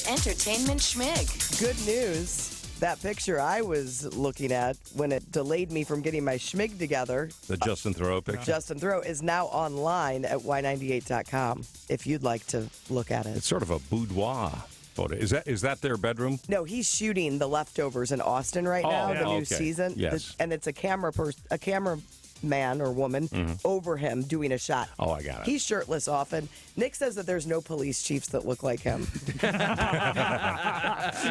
It's entertainment Schmig. Good news. That picture I was looking at when it delayed me from getting my Schmig together. The Justin Thoreau picture? Justin Thoreau is now online at y98.com if you'd like to look at it. It's sort of a boudoir photo. Is that their bedroom? No, he's shooting The Leftovers in Austin right now, the new okay. season. Yes. And it's a camera man or woman over him doing a shot. Oh, I got it. He's shirtless often. Nick says that there's no police chiefs that look like him. You know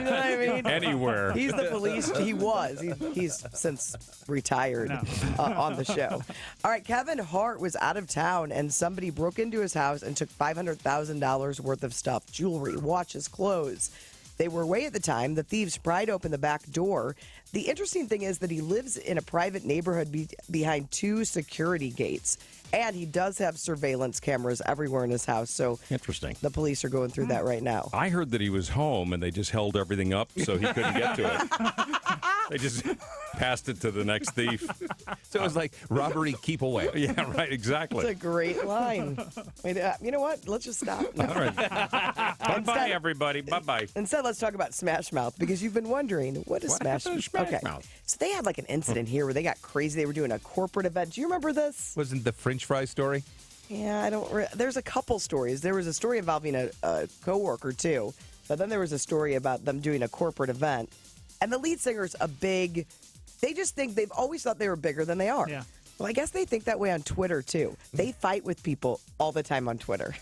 what I mean? Anywhere. He's the police. He was. He's since retired on the show. All right, Kevin Hart was out of town, and somebody broke into his house and took $500,000 worth of stuff, jewelry, watches, clothes. They were away at the time. The thieves pried open the back door. The interesting thing is that he lives in a private neighborhood behind two security gates, and he does have surveillance cameras everywhere in his house. So Interesting. the police are going through that right now. I heard that he was home and they just held everything up so he couldn't get to it. They just passed it to the next thief. So it was like robbery, keep away. Yeah, right, exactly. It's a great line. Wait, you know what? Let's just stop. No. All right. Bye-bye, everybody. Bye-bye. Instead, let's talk about Smash Mouth, because you've been wondering, what is What Smash happened to Smash Mouth? So they had like an incident here where they got crazy. They were doing a corporate event. Do you remember this? Wasn't the French fry story? Yeah, I don't. There's a couple stories. There was a story involving a coworker too, but then there was a story about them doing a corporate event, and the lead singer's a big. They just think they've always thought they were bigger than they are. Yeah. Well, I guess they think that way on Twitter too. They fight with people all the time on Twitter.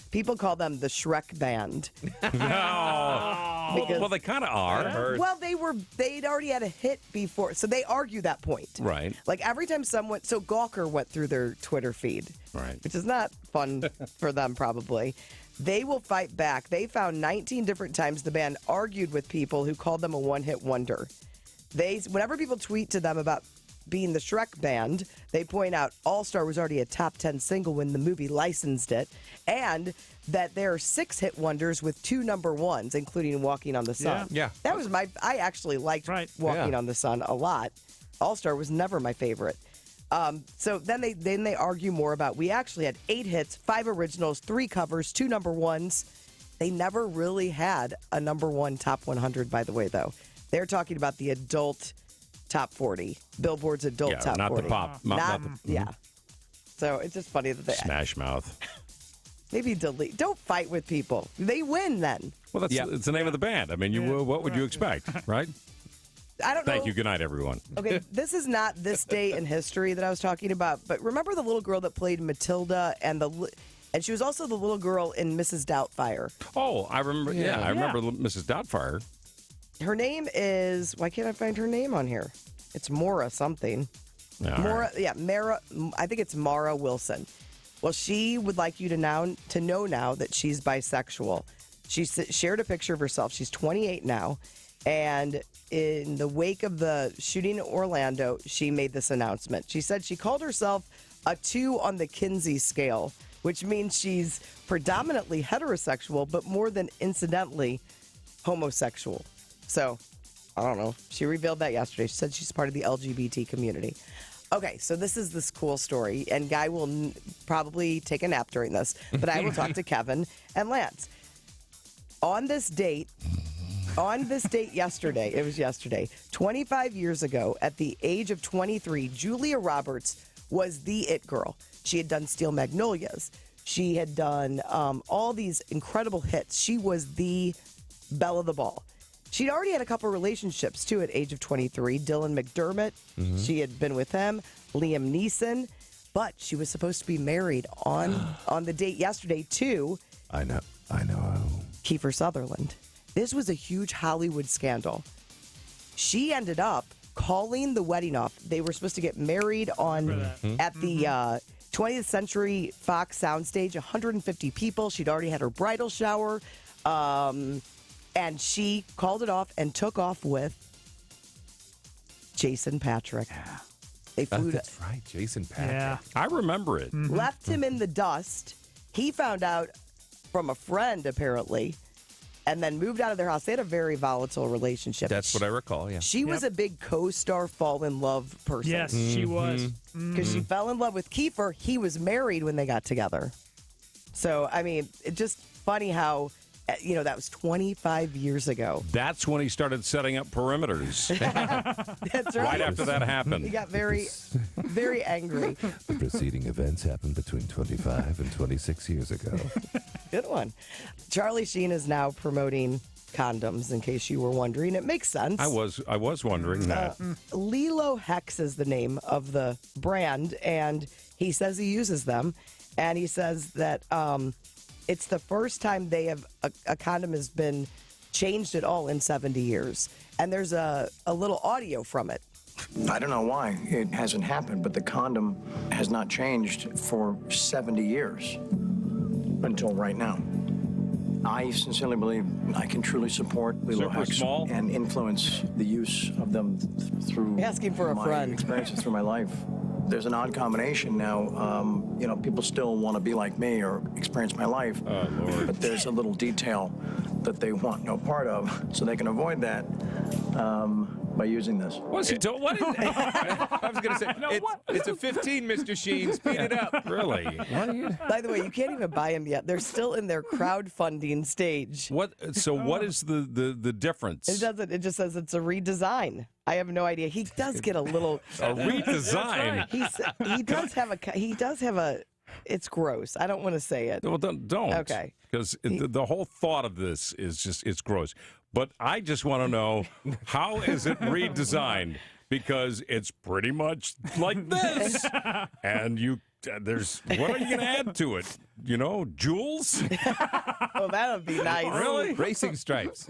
People call them the Shrek Band. No. Because- Well, they kind of are. Well, they'd already had a hit before, so they argue that point. Right. Like every time so Gawker went through their Twitter feed, Right. which is not fun for them probably. They will fight back. They found 19 different times the band argued with people who called them a one-hit wonder. Whenever people tweet to them about being the Shrek Band, they point out All Star was already a top 10 single when the movie licensed it, and that there are 6 hit wonders with 2 number ones, including Walking on the Sun. Yeah. That was I actually liked Walking on the Sun a lot. All Star was never my favorite. So then they argue more about, we actually had 8 hits, 5 originals, 3 covers, 2 number ones. They never really had a number one top 100, by the way, though. They're talking about the adult top 40, Billboard's adult top not 40. the pop. Not the, Yeah. So it's just funny that they Smash Mouth. maybe delete. Don't fight with people. They win then. Well, it's the name of the band. I mean, what would you expect, right? I don't know. Thank you. Good night, everyone. Okay, this is not this day in history that I was talking about, but remember the little girl that played Matilda and she was also the little girl in Mrs. Doubtfire. Oh, I remember. Yeah, I remember Yeah. Mrs. Doubtfire. Her name is, why can't I find her name on here? It's Maura something. Yeah, all Maura, right. yeah, Mara. I think it's Mara Wilson. Well, she would like you to know now that she's bisexual. She shared a picture of herself. She's 28 now, and in the wake of the shooting in Orlando, she made this announcement. She said she called herself a 2 on the Kinsey scale, which means she's predominantly heterosexual, but more than incidentally homosexual. So, I don't know. She revealed that yesterday. She said she's part of the LGBT community. Okay, so this is this cool story, and Guy will probably take a nap during this, but I will talk to Kevin and Lance. On this date yesterday, it was yesterday, 25 years ago, at the age of 23, Julia Roberts was the it girl. She had done Steel Magnolias. She had done all these incredible hits. She was the belle of the ball. She'd already had a couple relationships, too, at age of 23. Dylan McDermott, she had been with him. Liam Neeson. But she was supposed to be married on the date yesterday to I know. Kiefer Sutherland. This was a huge Hollywood scandal. She ended up calling the wedding off. They were supposed to get married at the 20th Century Fox soundstage, 150 people. She'd already had her bridal shower. And she called it off and took off with Jason Patrick. Yeah. They flew That's right, Jason Patrick. Yeah. I remember it. left him in the dust. He found out from a friend, apparently, and then moved out of their house. They had a very volatile relationship. That's what I recall, yeah. She was a big co-star fall in love person. Yes, she was. Because she fell in love with Kiefer. He was married when they got together. So, I mean, it's just funny how That was 25 years ago. That's when he started setting up perimeters. That's right. Right after that He happened. got very, very angry. The preceding events happened between 25 and 26 years ago. Good one. Charlie Sheen is now promoting condoms, in case you were wondering. It makes sense. I was wondering that. Lilo Hex is the name of the brand, and he says he uses them. And he says that it's the first time a condom has been changed at all in 70 years. And there's a little audio from it. I don't know why it hasn't happened, but the condom has not changed for 70 years until right now. I sincerely believe I can truly support Lilo Super Hex small? and influence the use of them through Asking for a my friend. experiences through my life. There's an odd combination now. People still want to be like me or experience my life. Oh, Lord. But there's a little detail that they want no part of, so they can avoid that by using this. What's he doing? What is I was going to say, it's a 15, Mr. Sheen. Speed it up. Really? What are you? By the way, you can't even buy them yet. They're still in their crowdfunding stage. What? So what is the difference? It doesn't. It just says it's a redesign. I have no idea. He does get a little. A redesign. He does have a. It's gross. I don't want to say it. Well, don't. Okay. Because the whole thought of this is it's gross. But I just want to know, how is it redesigned? Because it's pretty much like this. And what are you going to add to it? Jewels? Oh, that would be nice. Really? Racing stripes.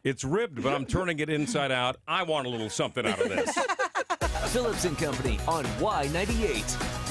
It's ribbed, but I'm turning it inside out. I want a little something out of this. Phillips and Company on Y98.